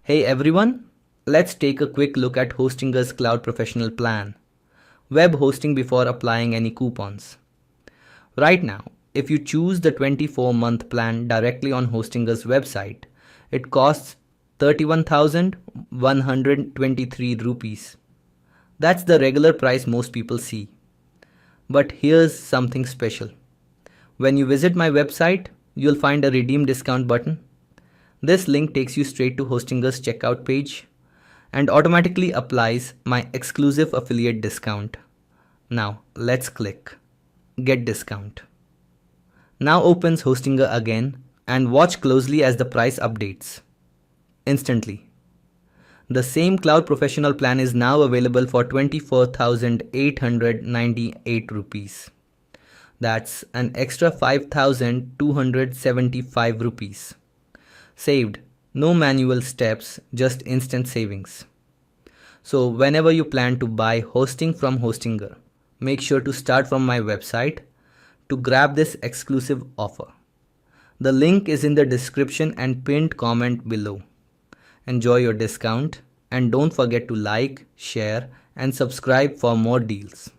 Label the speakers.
Speaker 1: Hey everyone, let's take a quick look at Hostinger's Cloud Professional Plan. Web hosting before applying any coupons. Right now, if you choose the 24-month plan directly on Hostinger's website, it costs 31,123 rupees. That's the regular price most people see. But here's something special. When you visit my website, you'll find a redeem discount button. This link takes you straight to Hostinger's checkout page and automatically applies my exclusive affiliate discount. Now let's click Get Discount. Now opens Hostinger again and watch closely as the price updates. Instantly. The same Cloud Professional plan is now available for 24,898 rupees. That's an extra 5,275 rupees. Saved. No manual steps, just instant savings. So whenever you plan to buy hosting from Hostinger, make sure to start from my website to grab this exclusive offer. The link is in the description and pinned comment below. Enjoy your discount and don't forget to like, share and subscribe for more deals.